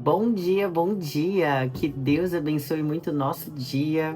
Bom dia! Que Deus abençoe muito o nosso dia,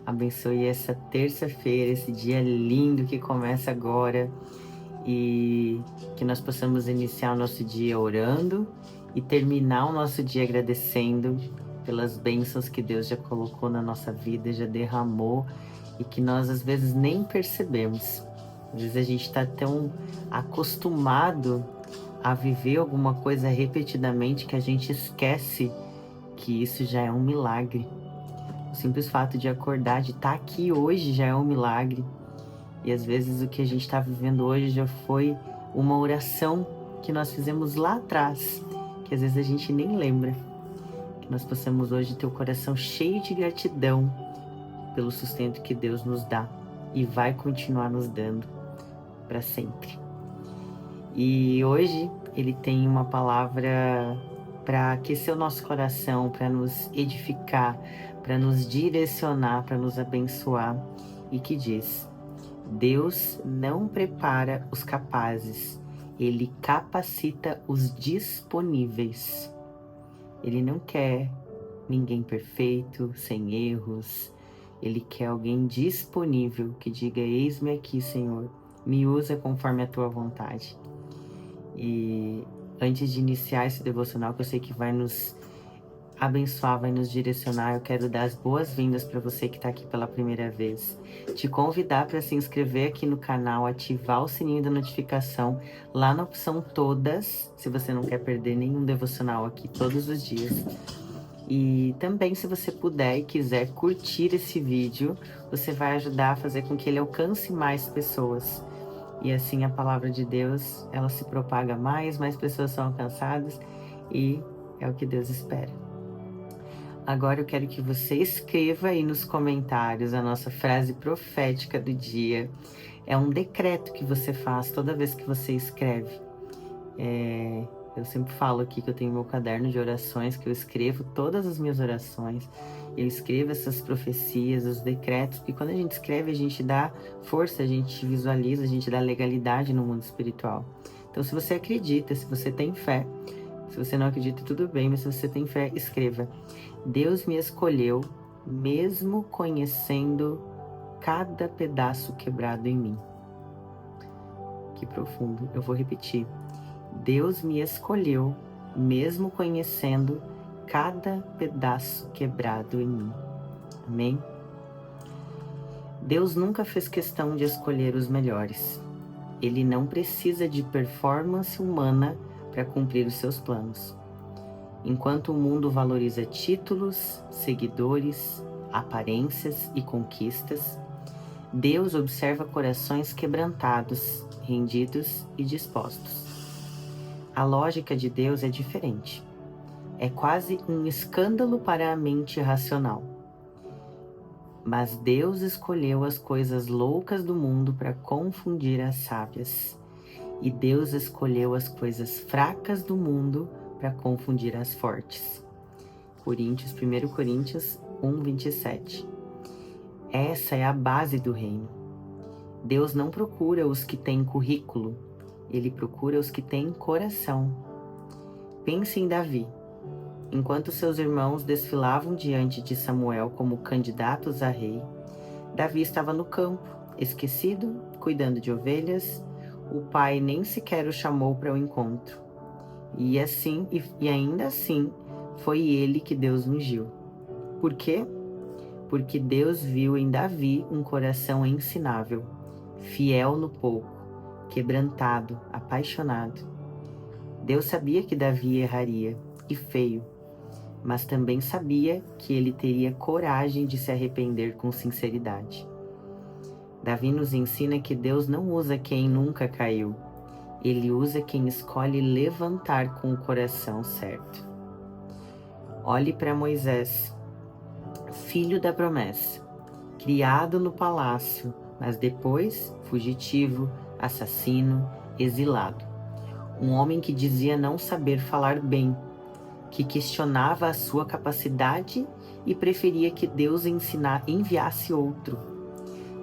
abençoe essa terça-feira, esse dia lindo que começa agora e que nós possamos iniciar o nosso dia orando e terminar o nosso dia agradecendo pelas bênçãos que Deus já colocou na nossa vida, já derramou e que nós às vezes nem percebemos. Às vezes a gente está tão acostumado a viver alguma coisa repetidamente que a gente esquece que isso já é um milagre. O simples fato de acordar, de estar aqui hoje já é um milagre. E às vezes o que a gente está vivendo hoje já foi uma oração que nós fizemos lá atrás, que às vezes a gente nem lembra. Que nós possamos hoje ter o coração cheio de gratidão pelo sustento que Deus nos dá e vai continuar nos dando para sempre. E hoje ele tem uma palavra para aquecer o nosso coração, para nos edificar, para nos direcionar, para nos abençoar, e que diz: Deus não prepara os capazes, Ele capacita os disponíveis. Ele não quer ninguém perfeito, sem erros. Ele quer alguém disponível, que diga: eis-me aqui, Senhor, me usa conforme a tua vontade. E antes de iniciar esse devocional, que eu sei que vai nos abençoar, vai nos direcionar, eu quero dar as boas-vindas para você que está aqui pela primeira vez. Te convidar para se inscrever aqui no canal, ativar o sininho da notificação lá na opção todas, se você não quer perder nenhum devocional aqui todos os dias. E também, se você puder e quiser curtir esse vídeo, você vai ajudar a fazer com que ele alcance mais pessoas. E assim a palavra de Deus, ela se propaga mais pessoas são alcançadas e é o que Deus espera. Agora eu quero que você escreva aí nos comentários a nossa frase profética do dia. É um decreto que você faz toda vez que você escreve. Eu sempre falo aqui que eu tenho meu caderno de orações, que eu escrevo todas as minhas orações. Eu escrevo essas profecias, os decretos, porque quando a gente escreve, a gente dá força, a gente visualiza, a gente dá legalidade no mundo espiritual. Então, se você acredita, se você tem fé, se você não acredita, tudo bem, mas se você tem fé, escreva: Deus me escolheu, mesmo conhecendo cada pedaço quebrado em mim. Que profundo. Eu vou repetir. Deus me escolheu, mesmo conhecendo cada pedaço quebrado em mim. Amém? Deus nunca fez questão de escolher os melhores. Ele não precisa de performance humana para cumprir os seus planos. Enquanto o mundo valoriza títulos, seguidores, aparências e conquistas, Deus observa corações quebrantados, rendidos e dispostos. A lógica de Deus é diferente. É quase um escândalo para a mente racional. Mas Deus escolheu as coisas loucas do mundo para confundir as sábias. E Deus escolheu as coisas fracas do mundo para confundir as fortes. 1 Coríntios 1:27. Essa é a base do reino. Deus não procura os que têm currículo, Ele procura os que têm coração. Pense em Davi. Enquanto seus irmãos desfilavam diante de Samuel como candidatos a rei, Davi estava no campo, esquecido, cuidando de ovelhas. O pai nem sequer o chamou para o encontro. E ainda assim, foi ele que Deus ungiu. Por quê? Porque Deus viu em Davi um coração ensinável, fiel no pouco, quebrantado, apaixonado. Deus sabia que Davi erraria, e feio, mas também sabia que ele teria coragem de se arrepender com sinceridade. Davi nos ensina que Deus não usa quem nunca caiu, Ele usa quem escolhe levantar com o coração certo. Olhe para Moisés, filho da promessa, criado no palácio, mas depois fugitivo, assassino, exilado. Um homem que dizia não saber falar bem, que questionava a sua capacidade e preferia que Deus enviasse outro.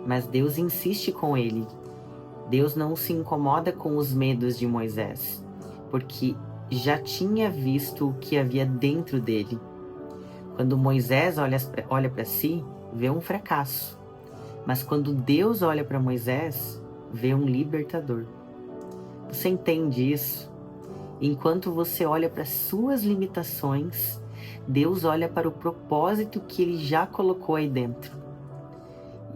Mas Deus insiste com ele. Deus não se incomoda com os medos de Moisés, porque já tinha visto o que havia dentro dele. Quando Moisés olha para si, vê um fracasso. Mas quando Deus olha para Moisés, vê um libertador. Você entende isso? Enquanto você olha para suas limitações, Deus olha para o propósito que Ele já colocou aí dentro.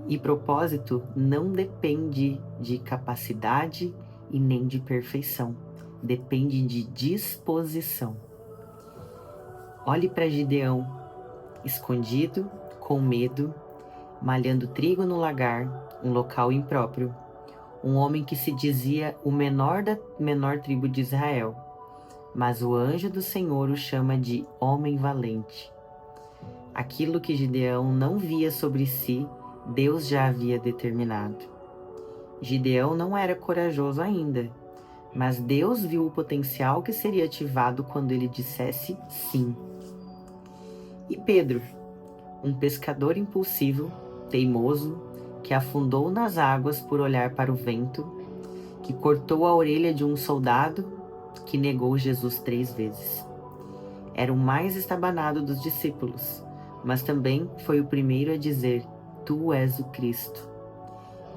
E propósito não depende de capacidade e nem de perfeição. Depende de disposição. Olhe para Gideão, escondido, com medo, malhando trigo no lagar, um local impróprio. Um homem que se dizia o menor da menor tribo de Israel. Mas o anjo do Senhor o chama de homem valente. Aquilo que Gideão não via sobre si, Deus já havia determinado. Gideão não era corajoso ainda, mas Deus viu o potencial que seria ativado quando ele dissesse sim. E Pedro, um pescador impulsivo, teimoso, que afundou nas águas por olhar para o vento, que cortou a orelha de um soldado, que negou Jesus 3 vezes. Era o mais estabanado dos discípulos, mas também foi o primeiro a dizer: Tu és o Cristo.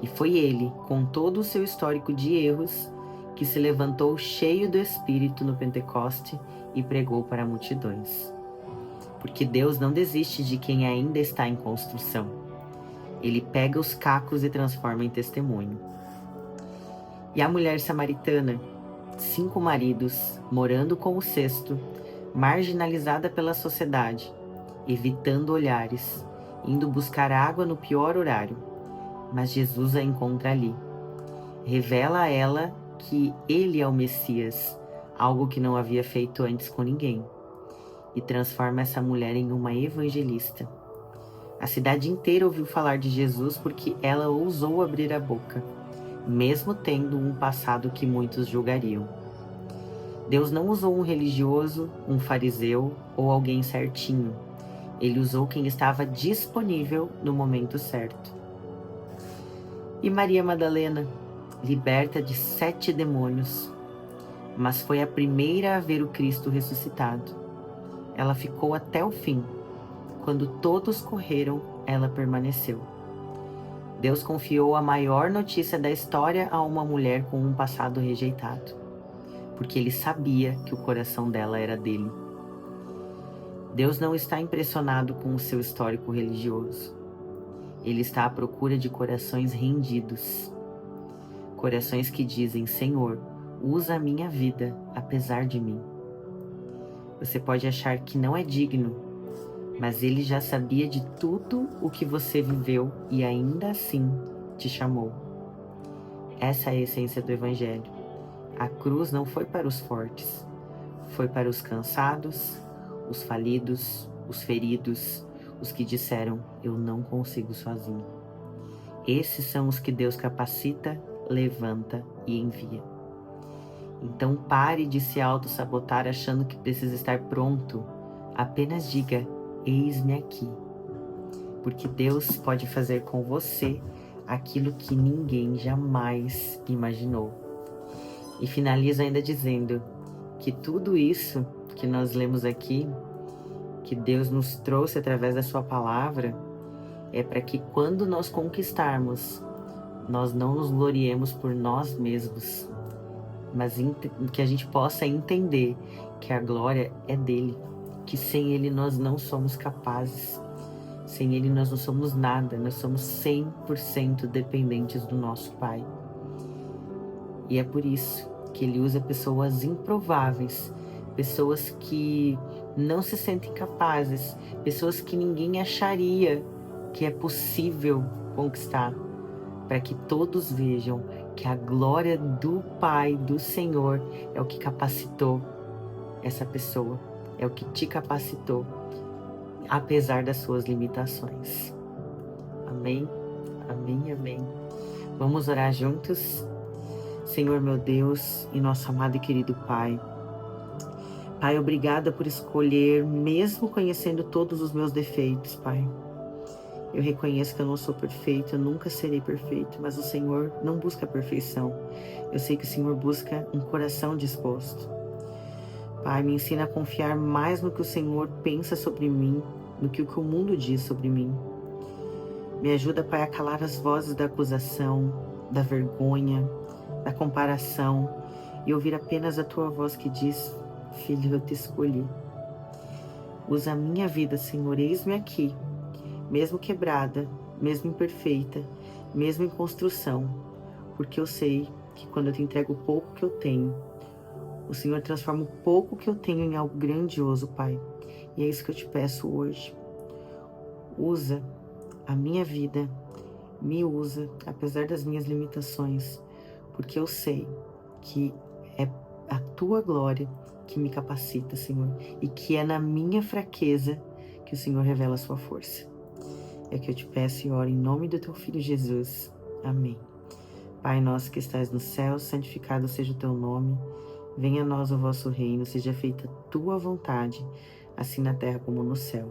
E foi ele, com todo o seu histórico de erros, que se levantou cheio do Espírito no Pentecoste e pregou para multidões. Porque Deus não desiste de quem ainda está em construção. Ele pega os cacos e transforma em testemunho. E a mulher samaritana, 5 maridos, morando com o 6º, marginalizada pela sociedade, evitando olhares, indo buscar água no pior horário. Mas Jesus a encontra ali. Revela a ela que ele é o Messias, algo que não havia feito antes com ninguém, e transforma essa mulher em uma evangelista. A cidade inteira ouviu falar de Jesus porque ela ousou abrir a boca, mesmo tendo um passado que muitos julgariam. Deus não usou um religioso, um fariseu ou alguém certinho. Ele usou quem estava disponível no momento certo. E Maria Madalena, liberta de 7 demônios, mas foi a primeira a ver o Cristo ressuscitado. Ela ficou até o fim. Quando todos correram, ela permaneceu. Deus confiou a maior notícia da história a uma mulher com um passado rejeitado, porque ele sabia que o coração dela era dele. Deus não está impressionado com o seu histórico religioso. Ele está à procura de corações rendidos. Corações que dizem: Senhor, usa a minha vida apesar de mim. Você pode achar que não é digno, mas Ele já sabia de tudo o que você viveu e ainda assim te chamou. Essa é a essência do Evangelho. A cruz não foi para os fortes, foi para os cansados, os falidos, os feridos, os que disseram: eu não consigo sozinho. Esses são os que Deus capacita, levanta e envia. Então pare de se auto-sabotar achando que precisa estar pronto. Apenas diga: eis-me aqui. Porque Deus pode fazer com você aquilo que ninguém jamais imaginou. E finaliza ainda dizendo que tudo isso que nós lemos aqui, que Deus nos trouxe através da sua palavra, é para que quando nós conquistarmos, nós não nos gloriemos por nós mesmos, mas que a gente possa entender que a glória é dele, que sem ele nós não somos capazes, sem ele nós não somos nada, nós somos 100% dependentes do nosso Pai. E é por isso que ele usa pessoas improváveis, pessoas que não se sentem capazes, pessoas que ninguém acharia que é possível conquistar, para que todos vejam que a glória do Pai, do Senhor, é o que capacitou essa pessoa, é o que te capacitou, apesar das suas limitações. Amém? Amém, amém. Vamos orar juntos? Senhor meu Deus e nosso amado e querido Pai. Pai, obrigada por escolher, mesmo conhecendo todos os meus defeitos, Pai. Eu reconheço que eu não sou perfeito, eu nunca serei perfeito, mas o Senhor não busca a perfeição. Eu sei que o Senhor busca um coração disposto. Pai, me ensina a confiar mais no que o Senhor pensa sobre mim, do que o mundo diz sobre mim. Me ajuda, Pai, a calar as vozes da acusação, da vergonha, da comparação e ouvir apenas a Tua voz que diz: Filho, eu te escolhi. Usa a minha vida, Senhor, eis-me aqui, mesmo quebrada, mesmo imperfeita, mesmo em construção, porque eu sei que quando eu te entrego o pouco que eu tenho, o Senhor transforma o pouco que eu tenho em algo grandioso, Pai. E é isso que eu te peço hoje. Usa a minha vida, me usa, apesar das minhas limitações, porque eu sei que é a Tua glória que me capacita, Senhor, e que é na minha fraqueza que o Senhor revela a sua força. É o que eu te peço e oro em nome do Teu Filho Jesus. Amém. Pai nosso que estás no céu, santificado seja o Teu nome. Venha a nós o vosso reino, seja feita a Tua vontade, assim na terra como no céu.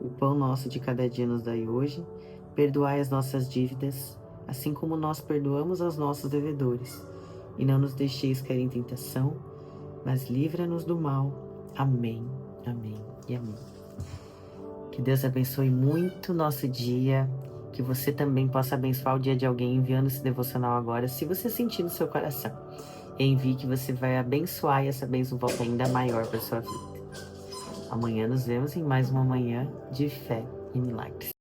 O pão nosso de cada dia nos dai hoje. Perdoai as nossas dívidas, assim como nós perdoamos aos nossos devedores. E não nos deixeis cair em tentação, mas livra-nos do mal. Amém, amém e amém. Que Deus abençoe muito o nosso dia, que você também possa abençoar o dia de alguém enviando esse devocional agora, se você sentir no seu coração. Envie que você vai abençoar e essa bênção volta ainda maior para sua vida. Amanhã nos vemos em mais uma manhã de fé e milagres.